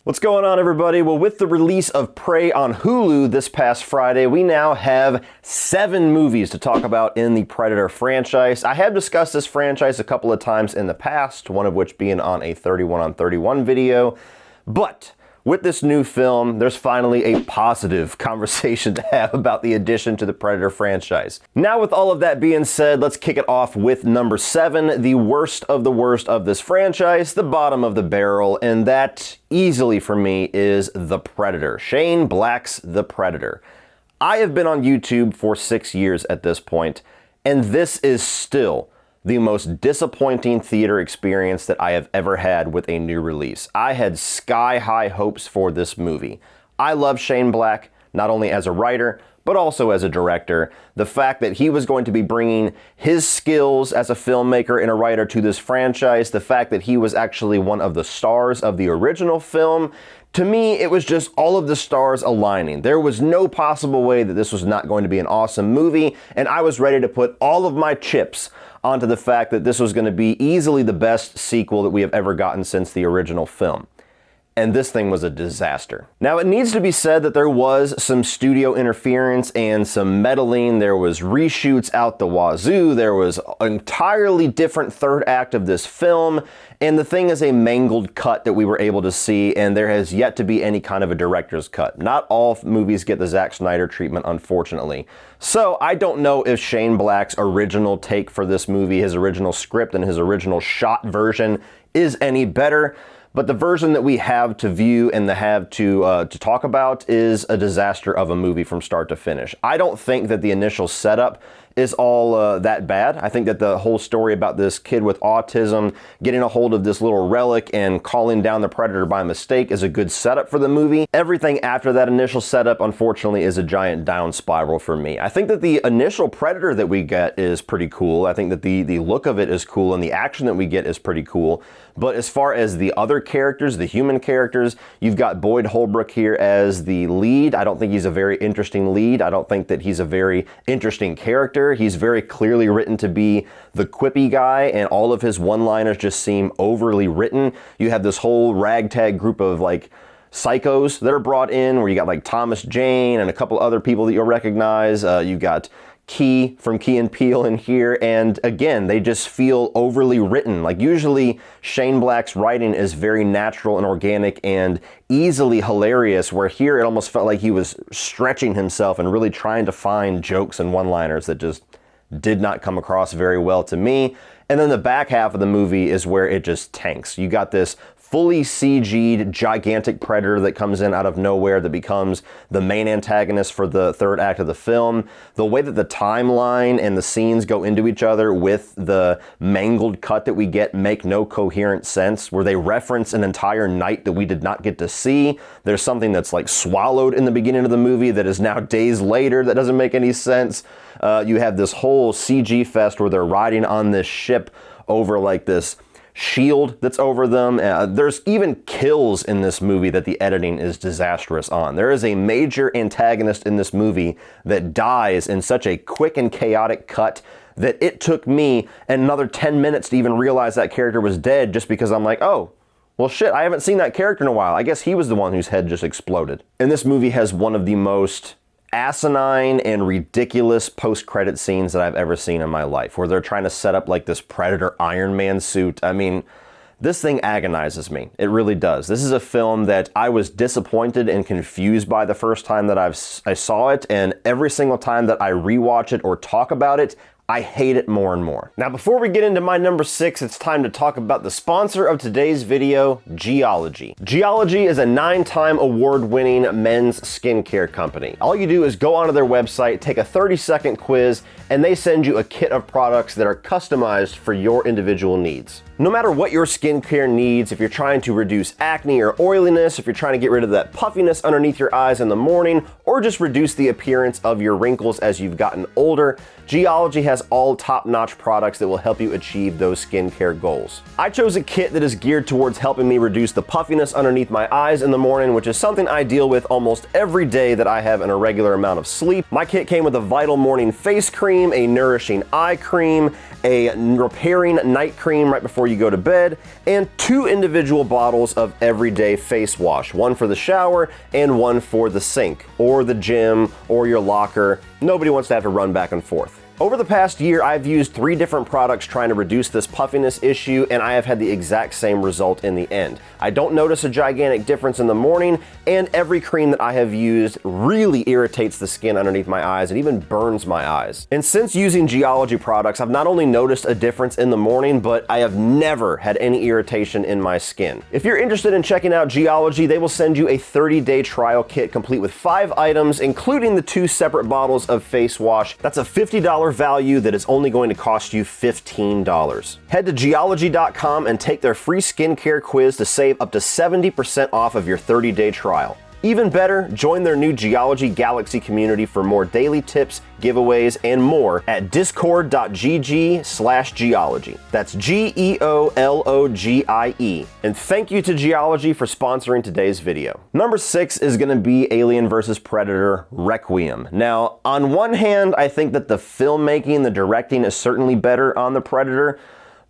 What's going on, everybody? Well, with the release of Prey on Hulu this past Friday, we now have 7 movies to talk about in the Predator franchise. I have discussed this franchise a couple of times in the past, one of which being on a 31 on 31 video, but with this new film, there's finally a positive conversation to have about the addition to the Predator franchise. Now, with all of that being said, let's kick it off with number 7, the worst of this franchise, the bottom of the barrel, and that easily for me is The Predator. Shane Black's The Predator. I have been on YouTube for 6 years at this point, and this is still the most disappointing theater experience that I have ever had with a new release. I had sky-high hopes for this movie. I love Shane Black, not only as a writer, but also as a director. The fact that he was going to be bringing his skills as a filmmaker and a writer to this franchise, the fact that he was actually one of the stars of the original film, to me, it was just all of the stars aligning. There was no possible way that this was not going to be an awesome movie, and I was ready to put all of my chips onto the fact that this was going to be easily the best sequel that we have ever gotten since the original film. And this thing was a disaster. Now, it needs to be said that there was some studio interference and some meddling. There was reshoots out the wazoo. There was an entirely different third act of this film. And the thing is a mangled cut that we were able to see, and there has yet to be any kind of a director's cut. Not all movies get the Zack Snyder treatment, unfortunately. So I don't know if Shane Black's original take for this movie, his original script and his original shot version is any better. But the version that we have to view and to talk about is a disaster of a movie from start to finish. I don't think that the initial setup is all that bad. I think that the whole story about this kid with autism getting a hold of this little relic and calling down the Predator by mistake is a good setup for the movie. Everything after that initial setup, unfortunately, is a giant down spiral for me. I think that the initial Predator that we get is pretty cool. I think that the look of it is cool and the action that we get is pretty cool. But as far as the other characters, the human characters, you've got Boyd Holbrook here as the lead. I don't think he's a very interesting lead. I don't think that he's a very interesting character. He's very clearly written to be the quippy guy, and all of his one-liners just seem overly written. You have this whole ragtag group of like psychos that are brought in, where you got like Thomas Jane and a couple other people that you'll recognize. You've got Key from Key and Peele in here, and again, they just feel overly written. Like, usually Shane Black's writing is very natural and organic and easily hilarious, where here it almost felt like he was stretching himself and really trying to find jokes and one-liners that just did not come across very well to me. And then the back half of the movie is where it just tanks. You got this fully CG'd gigantic predator that comes in out of nowhere that becomes the main antagonist for the third act of the film. The way that the timeline and the scenes go into each other with the mangled cut that we get make no coherent sense, where they reference an entire night that we did not get to see. There's something that's like swallowed in the beginning of the movie that is now days later that doesn't make any sense. You have this whole CG fest where they're riding on this ship over like this shield that's over them. There's even kills in this movie that the editing is disastrous on. There is a major antagonist in this movie that dies in such a quick and chaotic cut that it took me another 10 minutes to even realize that character was dead, just because I'm like, oh, well shit, I haven't seen that character in a while. I guess he was the one whose head just exploded. And this movie has one of the most asinine and ridiculous post-credit scenes that I've ever seen in my life, where they're trying to set up like this Predator Iron Man suit. I mean, this thing agonizes me. It really does. This is a film that I was disappointed and confused by the first time that I saw it, and every single time that I rewatch it or talk about it, I hate it more and more. Now, before we get into my number 6, it's time to talk about the sponsor of today's video, Geology. Geology is a 9-time award-winning men's skincare company. All you do is go onto their website, take a 30-second quiz, and they send you a kit of products that are customized for your individual needs. No matter what your skincare needs, if you're trying to reduce acne or oiliness, if you're trying to get rid of that puffiness underneath your eyes in the morning, or just reduce the appearance of your wrinkles as you've gotten older, Geology has has all top-notch products that will help you achieve those skincare goals. I chose a kit that is geared towards helping me reduce the puffiness underneath my eyes in the morning, which is something I deal with almost every day that I have an irregular amount of sleep. My kit came with a Vital Morning face cream, a nourishing eye cream, a repairing night cream right before you go to bed, and 2 individual bottles of everyday face wash, one for the shower and one for the sink or the gym or your locker. Nobody wants to have to run back and forth. Over the past year, I've used 3 different products trying to reduce this puffiness issue, and I have had the exact same result in the end. I don't notice a gigantic difference in the morning, and every cream that I have used really irritates the skin underneath my eyes and even burns my eyes. And since using Geology products, I've not only noticed a difference in the morning, but I have never had any irritation in my skin. If you're interested in checking out Geology, they will send you a 30-day trial kit complete with 5 items, including the 2 separate bottles of face wash. That's a $50 value that is only going to cost you $15. Head to geology.com and take their free skincare quiz to save up to 70% off of your 30-day trial. Even better, join their new Geology Galaxy community for more daily tips, giveaways, and more at discord.gg/geology. That's GEOLOGIE. And thank you to Geology for sponsoring today's video. Number 6 is going to be Alien vs. Predator Requiem. Now, on one hand, I think that the filmmaking, the directing is certainly better on the Predator,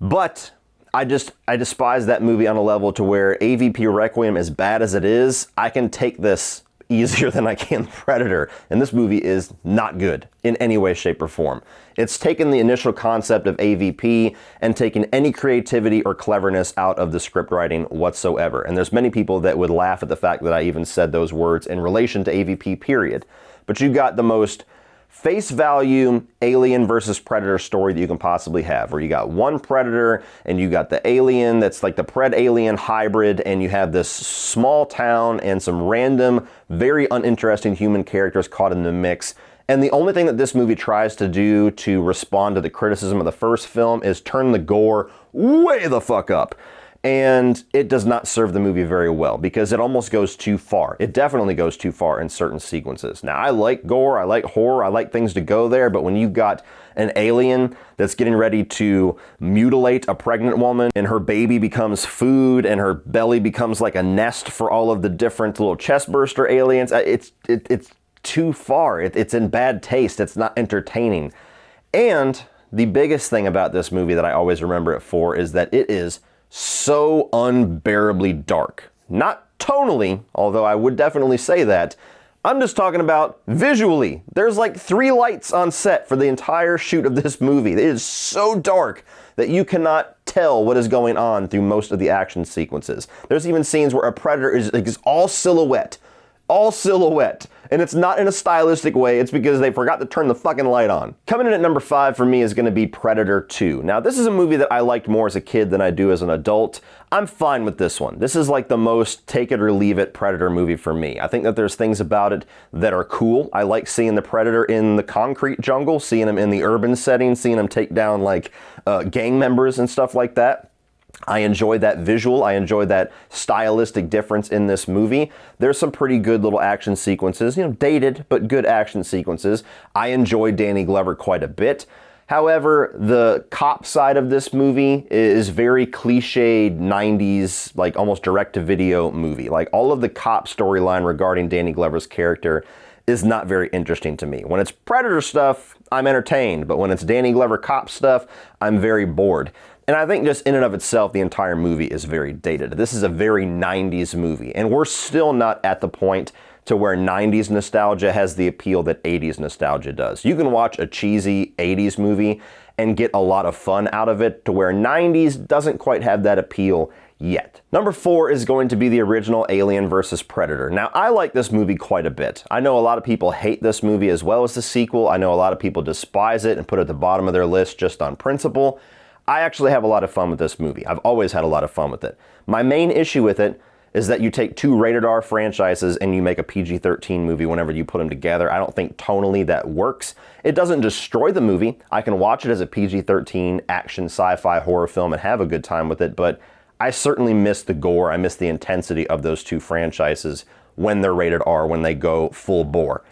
but I despise that movie on a level to where AVP Requiem, as bad as it is, I can take this easier than I can Predator. And this movie is not good in any way, shape, or form. It's taken the initial concept of AVP and taken any creativity or cleverness out of the script writing whatsoever. And there's many people that would laugh at the fact that I even said those words in relation to AVP, period. But you got the most face value Alien versus Predator story that you can possibly have, where you got one Predator and you got the alien that's like the Pred-Alien hybrid, and you have this small town and some random, very uninteresting human characters caught in the mix. And the only thing that this movie tries to do to respond to the criticism of the first film is turn the gore way the fuck up. And it does not serve the movie very well because it almost goes too far. It definitely goes too far in certain sequences. Now, I like gore, I like horror, I like things to go there, but when you've got an alien that's getting ready to mutilate a pregnant woman and her baby becomes food and her belly becomes like a nest for all of the different little chest burster aliens, it's too far. It's in bad taste. It's not entertaining. And the biggest thing about this movie that I always remember it for is that it is so unbearably dark. Not tonally, although I would definitely say that. I'm just talking about visually. There's like 3 lights on set for the entire shoot of this movie. It is so dark that you cannot tell what is going on through most of the action sequences. There's even scenes where a predator is all silhouette. All silhouette. And it's not in a stylistic way, it's because they forgot to turn the fucking light on. Coming in at number 5 for me is going to be Predator 2. Now, this is a movie that I liked more as a kid than I do as an adult. I'm fine with this one. This is like the most take it or leave it Predator movie for me. I think that there's things about it that are cool. I like seeing the Predator in the concrete jungle, seeing him in the urban setting, seeing him take down like gang members and stuff like that. I enjoy that visual. I enjoy that stylistic difference in this movie. There's some pretty good little action sequences, dated, but good action sequences. I enjoy Danny Glover quite a bit. However, the cop side of this movie is very cliched 90s, like almost direct-to-video movie. Like all of the cop storyline regarding Danny Glover's character is not very interesting to me. When it's Predator stuff, I'm entertained, but when it's Danny Glover cop stuff, I'm very bored. And I think just in and of itself, the entire movie is very dated. This is a very 90s movie, and we're still not at the point to where 90s nostalgia has the appeal that 80s nostalgia does. You can watch a cheesy 80s movie and get a lot of fun out of it, to where 90s doesn't quite have that appeal yet. Number 4 is going to be the original Alien vs. Predator. Now, I like this movie quite a bit. I know a lot of people hate this movie as well as the sequel. I know a lot of people despise it and put it at the bottom of their list just on principle. I actually have a lot of fun with this movie. I've always had a lot of fun with it. My main issue with it is that you take 2 rated R franchises and you make a PG-13 movie whenever you put them together. I don't think tonally that works. It doesn't destroy the movie. I can watch it as a PG-13 action sci-fi horror film and have a good time with it, but I certainly miss the gore. I miss the intensity of those 2 franchises when they're rated R, when they go full bore.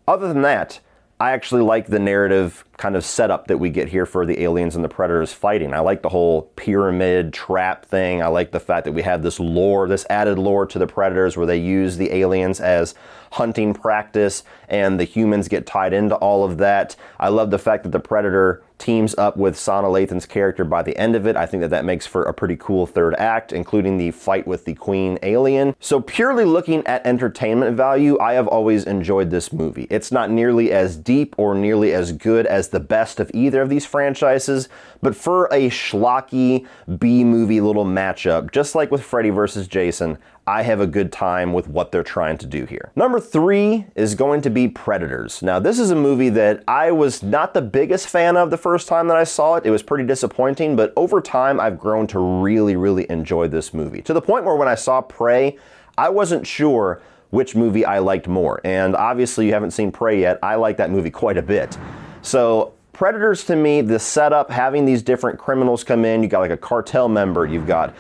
Other than that, I actually like the narrative kind of setup that we get here for the aliens and the predators fighting. I like the whole pyramid trap thing. I like the fact that we have this lore, this added lore to the predators where they use the aliens as hunting practice and the humans get tied into all of that. I love the fact that the predator teams up with Sana Lathan's character by the end of it. I think that that makes for a pretty cool third act, including the fight with the queen alien. So purely looking at entertainment value, I have always enjoyed this movie. It's not nearly as deep or nearly as good as the best of either of these franchises, but for a schlocky B-movie little matchup, just like with Freddy vs. Jason, I have a good time with what they're trying to do here. Number 3 is going to be Predators. Now, this is a movie that I was not the biggest fan of the first time that I saw it. It was pretty disappointing, but over time, I've grown to really, really enjoy this movie. To the point where when I saw Prey, I wasn't sure which movie I liked more. And obviously, you haven't seen Prey yet. I like that movie quite a bit. So Predators, to me, the setup, having these different criminals come in, you got like a cartel member, you've got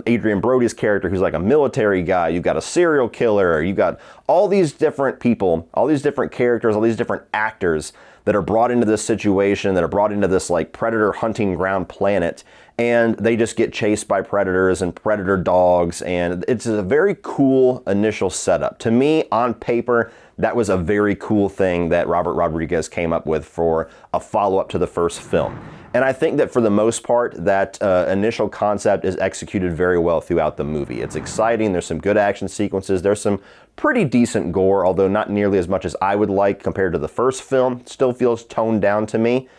Adrian Brody's character who's like a military guy, you've got a serial killer, you've got all these different people, all these different characters, all these different actors that are brought into this situation, that are brought into this like predator hunting ground planet, and they just get chased by predators and predator dogs, and it's a very cool initial setup. To me, on paper, that was a very cool thing that Robert Rodriguez came up with for a follow-up to the first film. And I think that for the most part, that initial concept is executed very well throughout the movie. It's exciting, there's some good action sequences, there's some pretty decent gore, although not nearly as much as I would like compared to the first film. Still feels toned down to me.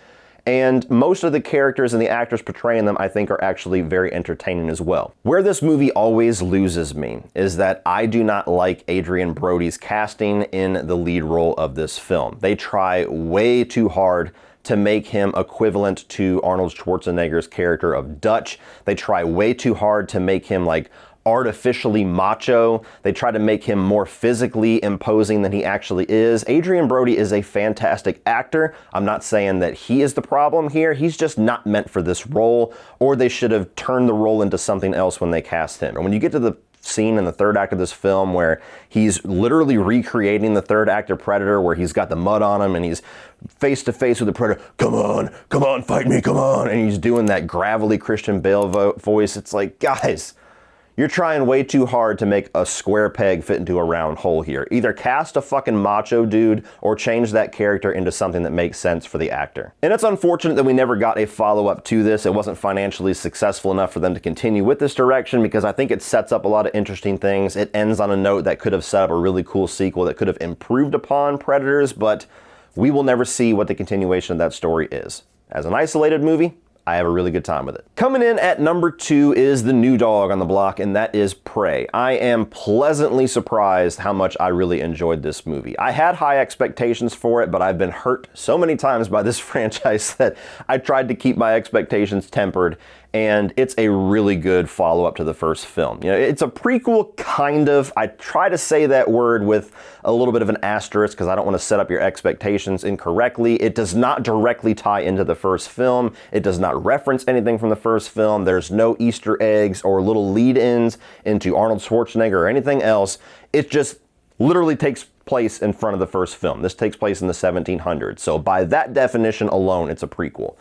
And most of the characters and the actors portraying them, I think, are actually very entertaining as well. Where this movie always loses me is that I do not like Adrian Brody's casting in the lead role of this film. They try way too hard to make him equivalent to Arnold Schwarzenegger's character of Dutch. They try way too hard to make him like artificially macho. They try to make him more physically imposing than he actually is. Adrian Brody is a fantastic actor. I'm not saying that he is the problem here. He's just not meant for this role, or they should have turned the role into something else when they cast him. And when you get to the scene in the third act of this film where he's literally recreating the third act of Predator, where he's got the mud on him and he's face to face with the Predator, come on, fight me, come on, and he's doing that gravelly Christian Bale voice. It's like, guys, you're trying way too hard to make a square peg fit into a round hole here. Either cast a fucking macho dude or change that character into something that makes sense for the actor. And it's unfortunate that we never got a follow-up to this. It wasn't financially successful enough for them to continue with this direction, because I think it sets up a lot of interesting things. It ends on a note that could have set up a really cool sequel that could have improved upon Predators, but we will never see what the continuation of that story is. As an isolated movie, I have a really good time with it. Coming in at number 2 is the new dog on the block, and that is Prey. I am pleasantly surprised how much I really enjoyed this movie. I had high expectations for it, but I've been hurt so many times by this franchise that I tried to keep my expectations tempered, and it's a really good follow-up to the first film. You know, it's a prequel, kind of. I try to say that word with a little bit of an asterisk because I don't want to set up your expectations incorrectly. It does not directly tie into the first film. It does not reference anything from the first film. There's no Easter eggs or little lead-ins into Arnold Schwarzenegger or anything else. It just literally takes place in front of the first film. This takes place in the 1700s. So by that definition alone, it's a prequel.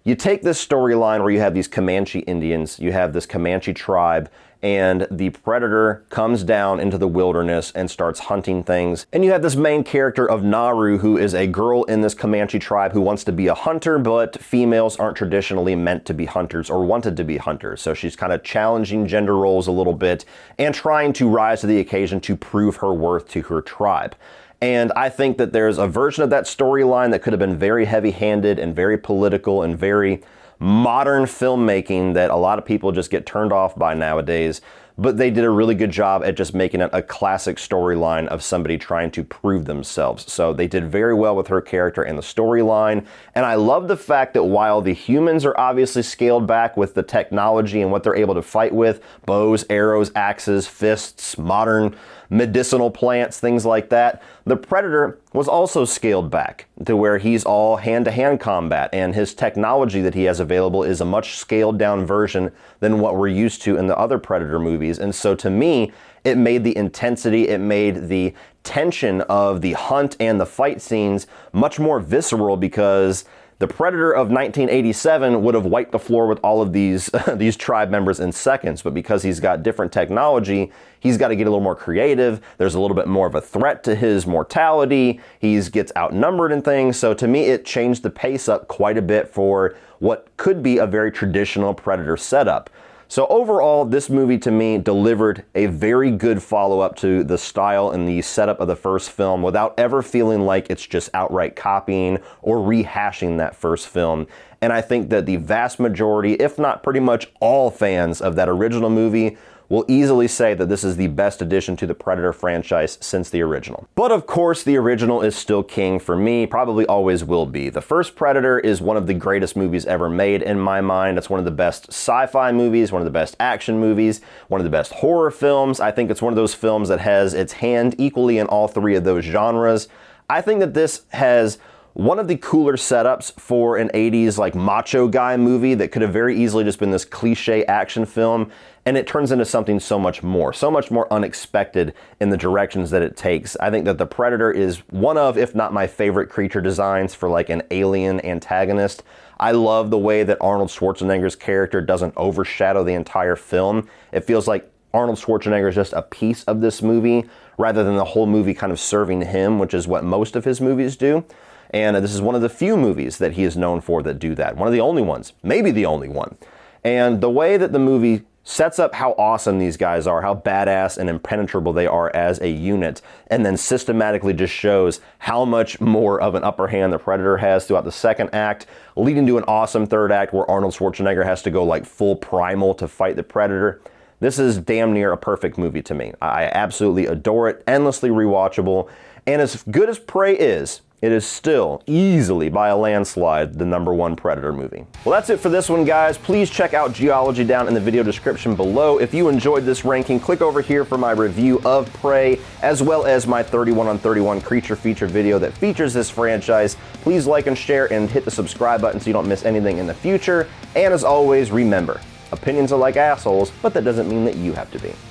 You take this storyline where you have these Comanche Indians, you have this Comanche tribe, and the predator comes down into the wilderness and starts hunting things. And you have this main character of Naru, who is a girl in this Comanche tribe who wants to be a hunter, but females aren't traditionally meant to be hunters or wanted to be hunters. So she's kind of challenging gender roles a little bit and trying to rise to the occasion to prove her worth to her tribe. And I think that there's a version of that storyline that could have been very heavy-handed and very political and very modern filmmaking that a lot of people just get turned off by nowadays. But they did a really good job at just making it a classic storyline of somebody trying to prove themselves. So they did very well with her character and the storyline. And I love the fact that while the humans are obviously scaled back with the technology and what they're able to fight with, bows, arrows, axes, fists, modern medicinal plants, things like that, the Predator was also scaled back to where he's all hand-to-hand combat, and his technology that he has available is a much scaled-down version than what we're used to in the other Predator movies. And so to me, it made the intensity, it made the tension of the hunt and the fight scenes much more visceral, because the Predator of 1987 would have wiped the floor with all of these these tribe members in seconds, but because he's got different technology, he's got to get a little more creative. There's a little bit more of a threat to his mortality. He gets outnumbered in things. So to me, it changed the pace up quite a bit for what could be a very traditional Predator setup. So overall, this movie to me delivered a very good follow-up to the style and the setup of the first film without ever feeling like it's just outright copying or rehashing that first film. And I think that the vast majority, if not pretty much all fans of that original movie, will easily say that this is the best addition to the Predator franchise since the original. But of course, the original is still king for me, probably always will be. The first Predator is one of the greatest movies ever made in my mind. It's one of the best sci-fi movies, one of the best action movies, one of the best horror films. I think it's one of those films that has its hand equally in all three of those genres. I think that this has one of the cooler setups for an 80s like macho guy movie that could have very easily just been this cliche action film, and it turns into something so much more unexpected in the directions that it takes. I think that the Predator is one of, if not my favorite creature designs for like an alien antagonist. I love the way that Arnold Schwarzenegger's character doesn't overshadow the entire film. It feels like Arnold Schwarzenegger is just a piece of this movie rather than the whole movie kind of serving him, which is what most of his movies do. And this is one of the few movies that he is known for that do that. One of the only ones, maybe the only one. And the way that the movie sets up how awesome these guys are, how badass and impenetrable they are as a unit, and then systematically just shows how much more of an upper hand the Predator has throughout the second act, leading to an awesome third act where Arnold Schwarzenegger has to go like full primal to fight the Predator. This is damn near a perfect movie to me. I absolutely adore it, endlessly rewatchable, and as good as Prey is, it is still easily by a landslide the #1 Predator movie. Well, that's it for this one, guys. Please check out Geology down in the video description below. If you enjoyed this ranking, click over here for my review of Prey, as well as my 31 on 31 creature feature video that features this franchise. Please like and share and hit the subscribe button so you don't miss anything in the future. And as always, remember, opinions are like assholes, but that doesn't mean that you have to be.